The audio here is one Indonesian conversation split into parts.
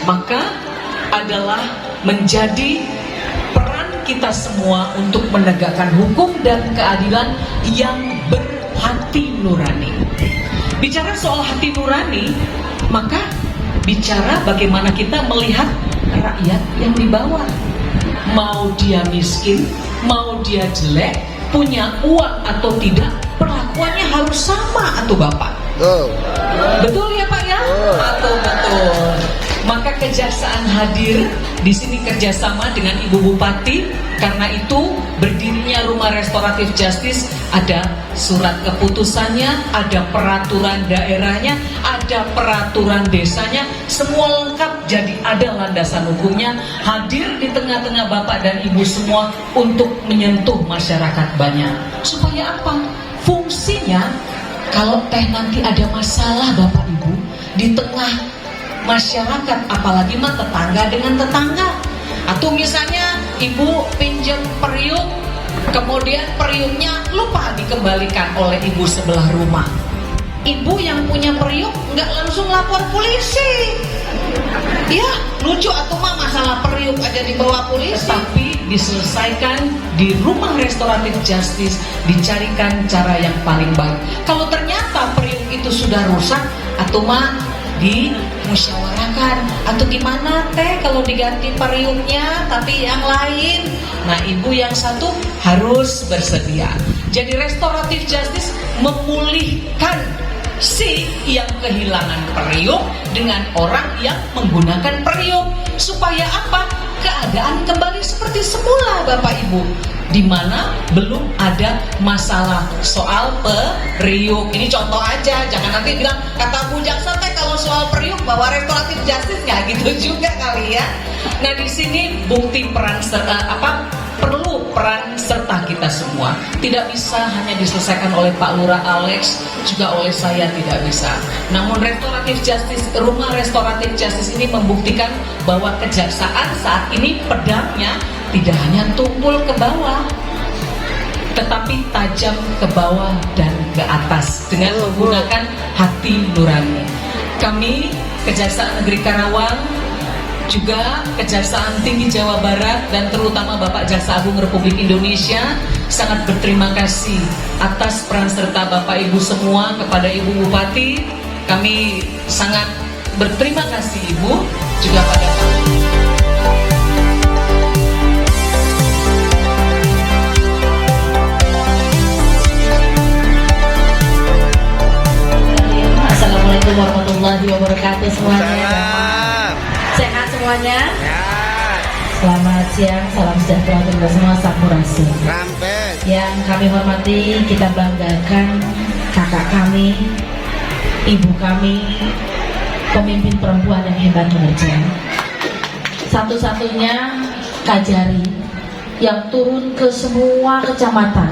maka adalah menjadi peran kita semua untuk menegakkan hukum dan keadilan yang berhati nurani. Bicara soal hati nurani, maka bicara bagaimana kita melihat rakyat yang di bawah. Mau dia miskin, mau dia jelek, punya uang atau tidak, perlakuannya harus sama atau Bapak. Betul ya Pak ya? Atau betul. Maka kejaksaan hadir di sini kerjasama dengan Ibu Bupati. Karena itu berdirinya Rumah Restoratif Justice, ada surat keputusannya, ada peraturan daerahnya, ada peraturan desanya, semua lengkap, jadi ada landasan hukumnya. Hadir di tengah-tengah Bapak dan Ibu semua untuk menyentuh masyarakat banyak. Supaya apa? Fungsinya, kalau nanti ada masalah Bapak Ibu di tengah masyarakat, apalagi mah tetangga dengan tetangga, atau misalnya ibu pinjam periuk, kemudian periuknya lupa dikembalikan oleh ibu sebelah rumah. Ibu yang punya periuk nggak langsung lapor polisi, ya lucu atau mah masalah periuk aja dibawa polisi, tapi diselesaikan di Rumah Restoratif Justice, dicarikan cara yang paling baik. Kalau ternyata periuk itu sudah rusak, atau mah dimusyawarahkan, atau gimana teh kalau diganti periuknya tapi yang lain. Nah ibu yang satu harus bersedia. Jadi restoratif justice memulihkan si yang kehilangan periuk dengan orang yang menggunakan periuk. Supaya apa? Keadaan kembali seperti semula Bapak Ibu, di mana belum ada masalah soal periuk. Ini contoh aja, jangan nanti bilang kata Bu Jaksa teh kalau soal periuk bawa restoratif justice, nggak gitu juga kali ya. Nah di sini bukti peran perlu peran serta kita semua. Tidak bisa hanya diselesaikan oleh Pak Lurah Alex, juga oleh saya tidak bisa. Namun restoratif justice, Rumah Restoratif Justice ini membuktikan bahwa kejaksaan saat ini pedangnya tidak hanya tumpul ke bawah, tetapi tajam ke bawah dan ke atas dengan menggunakan hati nurani. Kami Kejaksaan Negeri Karawang, juga Kejaksaan Tinggi Jawa Barat, dan terutama Bapak Jaksa Agung Republik Indonesia sangat berterima kasih atas peran serta Bapak Ibu semua kepada Ibu Bupati. Kami sangat berterima kasih Ibu, juga pada Assalamualaikum warahmatullahi wabarakatuh semuanya. Sehat semuanya? Selamat siang, salam sejahtera untuk kita semua, sampurasun. Yang kami hormati, kita banggakan kakak kami, ibu kami, pemimpin perempuan yang hebat bekerja. Satu-satunya Kajari yang turun ke semua kecamatan,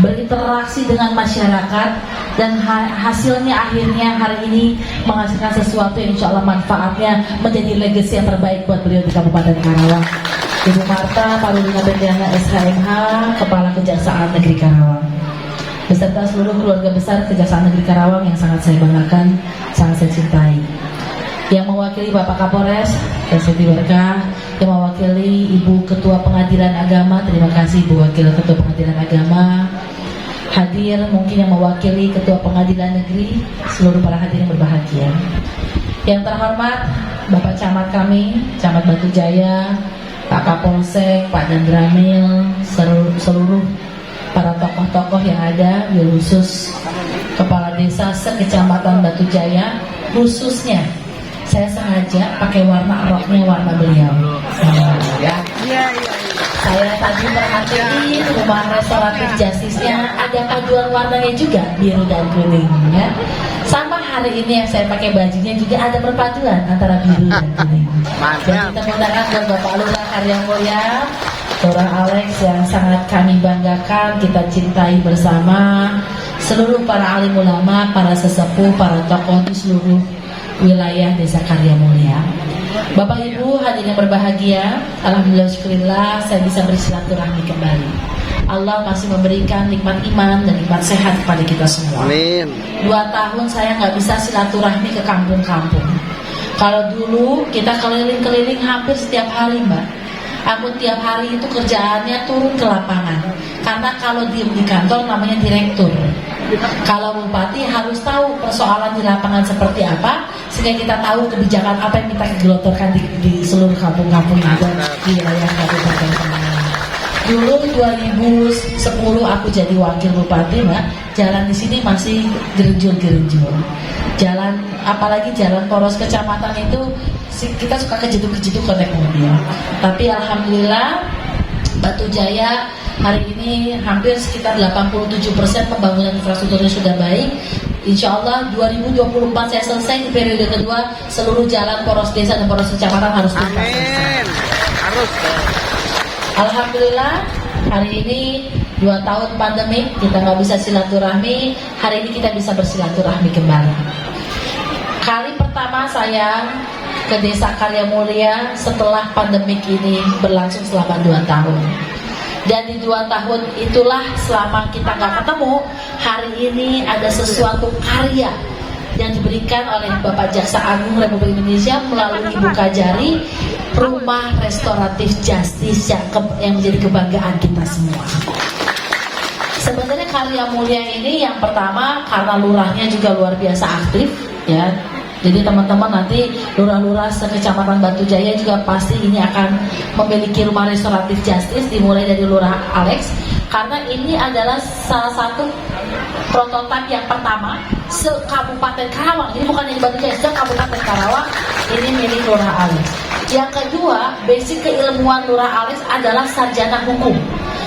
berinteraksi dengan masyarakat, dan hasilnya akhirnya hari ini menghasilkan sesuatu yang insya Allah manfaatnya menjadi legacy yang terbaik buat beliau di Kabupaten Karawang. Ibu Marta Parulina Bendiana SHMH, Kepala Kejaksaan Negeri Karawang, beserta seluruh keluarga besar Kejaksaan Negeri Karawang yang sangat saya banggakan, sangat saya cintai. Yang mewakili Bapak Kapolres, Siti Berkah, yang mewakili Ibu Ketua Pengadilan Agama, terima kasih Ibu Wakil Ketua Pengadilan Agama. Hadir mungkin yang mewakili Ketua Pengadilan Negeri, seluruh para hadirin berbahagia. Yang terhormat Bapak Camat kami, Camat Batu Jaya, Pak Kapolsek, Pak Dandramil, seluruh para tokoh-tokoh yang ada, khusus Kepala Desa sekecamatan Batu Jaya, khususnya saya sengaja pakai warna roknya warna beliau. Ya. Saya tadi perhatiin Rumah Restoratif Justice-nya ada paduan warnanya juga, biru dan kuning ya. Sama hari ini yang saya pakai bajunya juga ada perpaduan antara biru dan kuning. Dan kita menggunakan buat Bapak Lurah Karya Mulya, Lurah Alex yang sangat kami banggakan, kita cintai bersama, seluruh para alim ulama, para sesepuh, para tokoh di seluruh wilayah Desa Karya Mulya. Bapak Ibu hadirin yang berbahagia, alhamdulillah syukurillah saya bisa bersilaturahmi kembali. Allah masih memberikan nikmat iman dan nikmat sehat kepada kita semua. Amin. 2 tahun saya nggak bisa silaturahmi ke kampung-kampung. Kalau dulu kita keliling-keliling hampir setiap hari, Mbak. Aku tiap hari itu kerjaannya turun ke lapangan. Karena kalau diem di kantor namanya direktur. Kalau bupati harus tahu persoalan di lapangan seperti apa, sehingga kita tahu kebijakan apa yang kita gelontorkan di seluruh kampung-kampung ada di wilayah Kabupaten Kemangan. Dulu 2010 aku jadi wakil bupati, Mbak. Jalan di sini masih gerinjul-gerinjul. Jalan, apalagi jalan poros kecamatan itu kita suka kejeduk-kejeduk naik mobil. Tapi alhamdulillah Batu Jaya hari ini hampir sekitar 87% pembangunan infrastrukturnya sudah baik. Insya Allah 2024 saya selesai di periode kedua, seluruh jalan poros desa dan poros kecamatan harus tuntas. Amin. Harus. Alhamdulillah hari ini 2 tahun pandemi kita nggak bisa silaturahmi, hari ini kita bisa bersilaturahmi kembali. Kali pertama saya ke Desa Karya Mulia setelah pandemik ini berlangsung selama 2 tahun. Dan di 2 tahun itulah selama kita nggak ketemu, hari ini ada sesuatu karya yang diberikan oleh Bapak Jaksa Agung Republik Indonesia melalui Ibu Kajari, Rumah Restoratif Justice yang menjadi kebanggaan kita semua. Sebenarnya Karya Mulia ini yang pertama karena lurahnya juga luar biasa aktif, ya. Jadi teman-teman nanti lurah-lurah sekecamatan Batu Jaya juga pasti ini akan memiliki rumah restoratif justice, dimulai dari Lurah Alex, karena ini adalah salah satu prototipe yang pertama se-Kabupaten Karawang. Ini bukan yang Batu Jaya, se-Kabupaten Karawang ini milik Lurah Alex. Yang kedua, basic keilmuan Lurah Alex adalah sarjana hukum.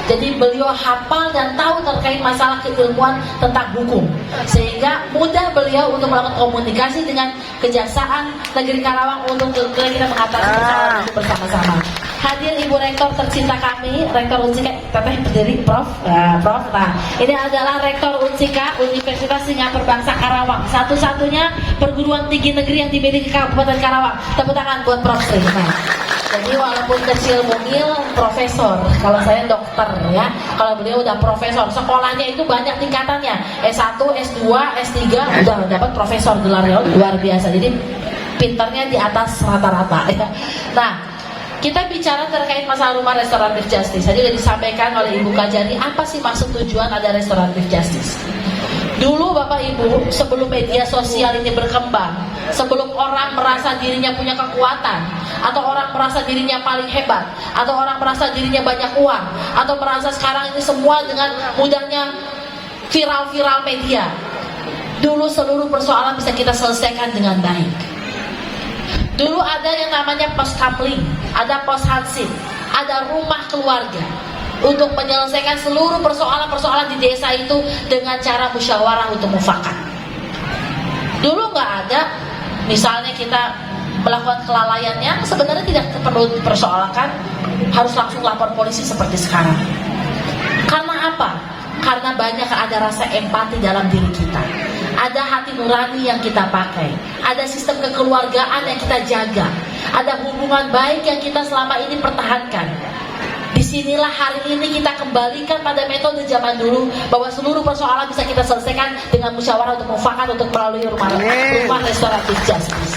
Jadi beliau hafal dan tahu terkait masalah keilmuan tentang hukum, sehingga mudah beliau untuk melakukan komunikasi dengan Kejaksaan Negeri Karawang untuk kita mengatasi masalah itu bersama-sama. Hadir Ibu Rektor tercinta kami, Rektor Unsika, teteh berdiri, Prof. Prof. Nah, ini adalah Rektor Unsika Universitas Singapura Bangsa Karawang, satu-satunya perguruan tinggi negeri yang dimiliki Kabupaten Karawang. Tepuk tangan buat Prof. Nah, jadi walaupun kecil mungil profesor, kalau saya dokter ya, kalau beliau udah profesor, sekolahnya itu banyak tingkatannya, S1, S2, S3, udah dapat profesor gelarnya luar biasa. Jadi pinternya di atas rata-rata ya. Nah, kita bicara terkait masalah rumah restoratif justice. Tadi sudah disampaikan oleh Ibu Kajari apa sih maksud tujuan ada restoratif justice. Dulu Bapak Ibu, sebelum media sosial ini berkembang, sebelum orang merasa dirinya punya kekuatan, atau orang merasa dirinya paling hebat, atau orang merasa dirinya banyak uang, atau merasa sekarang ini semua dengan mudahnya viral-viral media. Dulu seluruh persoalan bisa kita selesaikan dengan baik. Dulu ada yang namanya pos kamling, ada pos hansip, ada rumah keluarga, untuk menyelesaikan seluruh persoalan-persoalan di desa itu dengan cara musyawarah untuk mufakat. Dulu nggak ada, misalnya kita melakukan kelalaian yang sebenarnya tidak perlu dipersoalkan, harus langsung lapor polisi seperti sekarang. Karena apa? Karena banyak ada rasa empati dalam diri kita, ada hati nurani yang kita pakai, ada sistem kekeluargaan yang kita jaga, ada hubungan baik yang kita selama ini pertahankan. Disinilah hari ini kita kembalikan pada metode zaman dulu, bahwa seluruh persoalan bisa kita selesaikan dengan musyawarah untuk mufakat, untuk melalui rumah restoratif justice.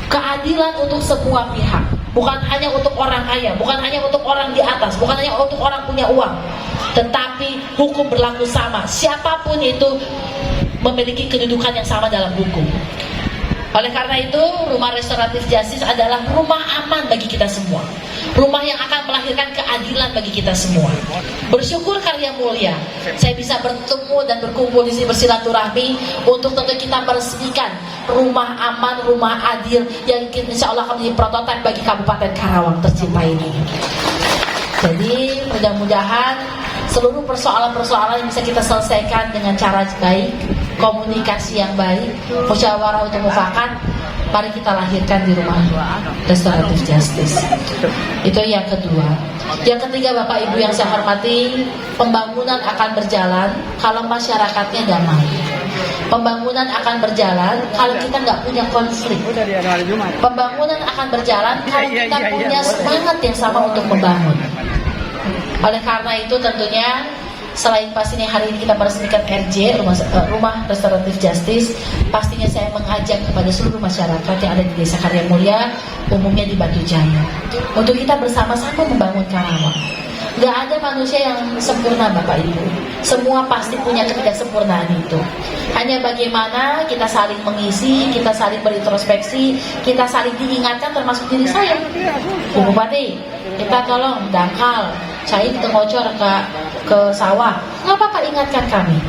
Keadilan untuk semua pihak, bukan hanya untuk orang kaya, bukan hanya untuk orang di atas, bukan hanya untuk orang punya uang, tetapi hukum berlaku sama. Siapapun itu memiliki kedudukan yang sama dalam hukum. Oleh karena itu, rumah restoratif justice adalah rumah aman bagi kita semua, rumah yang akan melahirkan keadilan bagi kita semua. Bersyukur Karya Mulia, saya bisa bertemu dan berkumpul di sini bersilaturahmi untuk tentu kita meresmikan rumah aman, rumah adil yang insya Allah akan menjadi prototipe bagi Kabupaten Karawang tercinta ini. Jadi mudah-mudahan seluruh persoalan-persoalan yang bisa kita selesaikan dengan cara baik, komunikasi yang baik, musyawarah untuk mufakat, mari kita lahirkan di rumah restoratif justice. Itu yang kedua. Yang ketiga, Bapak Ibu yang saya hormati, pembangunan akan berjalan kalau masyarakatnya damai. Pembangunan akan berjalan kalau kita nggak punya konflik. Pembangunan akan berjalan kalau kita punya semangat yang sama untuk membangun. Oleh karena itu tentunya Selain pastinya hari ini kita meresmikan RJ, Rumah Restoratif Justice, pastinya saya mengajak kepada seluruh masyarakat yang ada di Desa Karya Mulia, umumnya di Batu Jaya, untuk kita bersama-sama membangun Karawang. Gak ada manusia yang sempurna Bapak Ibu. Semua pasti punya ketidaksempurnaan itu. Hanya bagaimana kita saling mengisi, kita saling berintrospeksi, kita saling diingatkan, termasuk diri saya. Bu Bupati, kita tolong dangkal, saya kita ngocor ke sawah. Nggak apa-apa, ingatkan kami.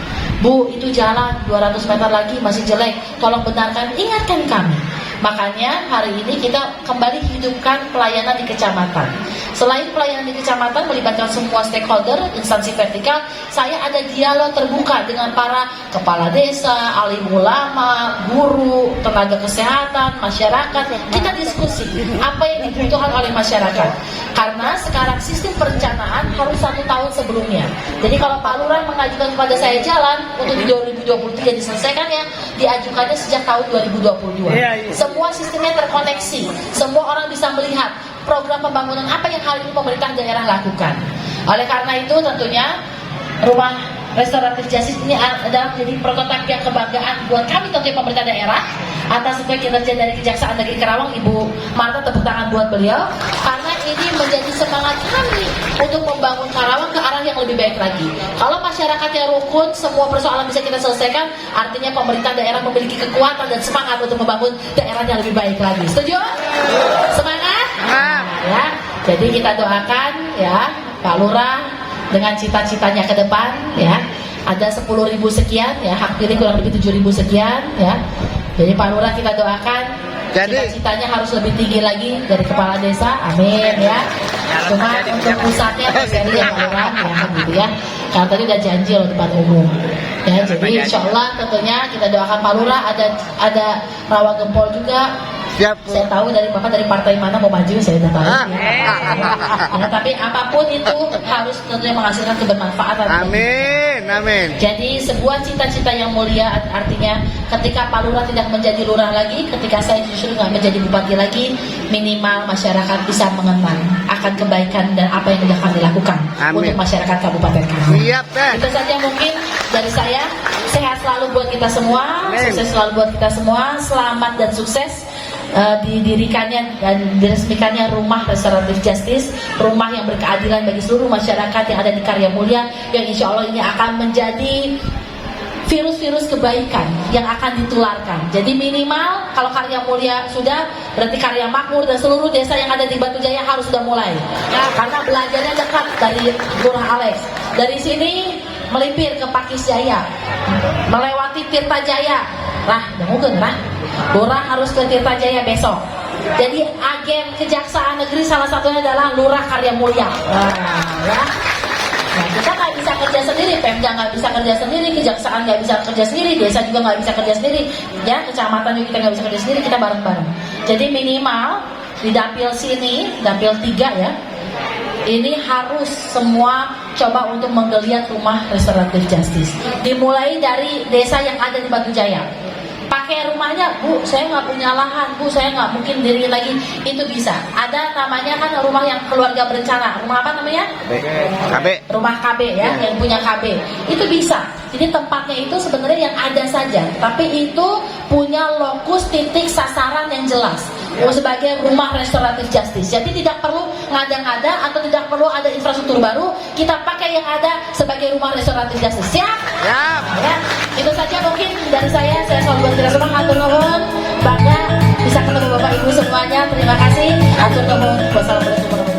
Bu, itu jalan 200 meter lagi masih jelek, tolong benarkan, ingatkan kami. Makanya hari ini kita kembali hidupkan pelayanan di kecamatan. Selain pelayanan di kecamatan melibatkan semua stakeholder, instansi vertikal, saya ada dialog terbuka dengan para kepala desa, alim ulama, guru, tenaga kesehatan, masyarakat. Kita diskusi apa yang dibutuhkan oleh masyarakat. Karena sekarang sistem perencanaan harus 1 tahun sebelumnya. Jadi kalau Pak Lurah mengajukan kepada saya jalan untuk di 2023 diselesaikannya, diajukannya sejak tahun 2022. Semua sistemnya terkoneksi, semua orang bisa melihat program pembangunan apa yang hari ini pemerintah daerah lakukan. Oleh karena itu tentunya Rumah Restoratif Justice ini adalah menjadi prototipe yang kebanggaan buat kami tentunya pemerintah daerah atas semua kinerja dari Kejaksaan Negeri Karawang. Ibu Marta, tepuk tangan buat beliau, karena ini menjadi semangat kami untuk membangun Karawang ke arah yang lebih baik lagi. Kalau masyarakatnya rukun, semua persoalan bisa kita selesaikan, artinya pemerintah daerah memiliki kekuatan dan semangat untuk membangun daerah yang lebih baik lagi. Setuju? Semangat? Ya. Jadi kita doakan ya Pak Lurah dengan cita-citanya ke depan ya. Ada 10.000 sekian ya, hak pilih kurang lebih 7.000 sekian ya. Jadi Pak Lurah kita doakan cita-citanya harus lebih tinggi lagi dari kepala desa, amin ya. Cuma untuk pusatnya Pak Seri yang Pak Lurah ya gitu ya. Karena tadi udah janji loh depan umum. Ya, jadi insya Allah tentunya kita doakan Pak Lurah, ada rawa gempol juga. Siap. Saya tahu dari Bapak dari partai mana mau maju, saya sudah tahu. Ya, tapi apapun itu harus tentunya menghasilkan kebermanfaatan. Amin, amin. Jadi sebuah cita-cita yang mulia, artinya ketika Pak Lurah tidak menjadi lurah lagi, ketika saya justru nggak menjadi bupati lagi, minimal masyarakat bisa mengenang akan kebaikan dan apa yang sudah kami lakukan. Amin. Untuk masyarakat Kabupaten Karawang. Siap, deh. Itu saja mungkin dari saya. Sehat selalu buat kita semua, amin. Sukses selalu buat kita semua, selamat dan sukses. Didirikannya dan diresmikannya Rumah Restoratif Justice, rumah yang berkeadilan bagi seluruh masyarakat yang ada di Karya Mulia, yang insya Allah ini akan menjadi virus-virus kebaikan yang akan ditularkan. Jadi minimal kalau Karya Mulia sudah, berarti Karya Makmur dan seluruh desa yang ada di Batu Jaya harus sudah mulai ya, karena belajarnya dekat dari Lurah Alex. Dari sini melipir ke Pakis Jaya, melewati Tirta Jaya. Mungkin Lurah harus ke Tirta Jaya besok. Jadi agen Kejaksaan Negeri salah satunya adalah Lurah Karya Mulia. Ya. Nah, kita nggak bisa kerja sendiri, Pemda nggak bisa kerja sendiri, Kejaksaan nggak bisa kerja sendiri, desa juga nggak bisa kerja sendiri, ya kecamatan juga kita nggak bisa kerja sendiri, kita bareng-bareng. Jadi minimal di dapil sini, dapil 3 ya, ini harus semua coba untuk menggeliat Rumah Restoratif Justice. Dimulai dari desa yang ada di Batu Jaya. Pakai rumahnya, Bu, saya nggak punya lahan, Bu, saya nggak mungkin diriin lagi. Itu bisa. Ada namanya kan rumah yang keluarga berencana. Rumah apa namanya? KB. Rumah KB ya, yang punya KB. Itu bisa. Jadi tempatnya itu sebenarnya yang ada saja, tapi itu punya lokus titik sasaran yang jelas. Sebagai Rumah Restoratif Justice. Jadi tidak perlu ngada-ngada atau tidak perlu ada infrastruktur baru, kita pakai yang ada sebagai Rumah Restoratif Justice. Siap? Siap. Ya, itu saja mungkin dari saya selalu berterima kasih, atur nuhun, bangga bisa ketemu Bapak Ibu semuanya. Terima kasih. Atur nuhun. Wassalamualaikum warahmatullahi wabarakatuh.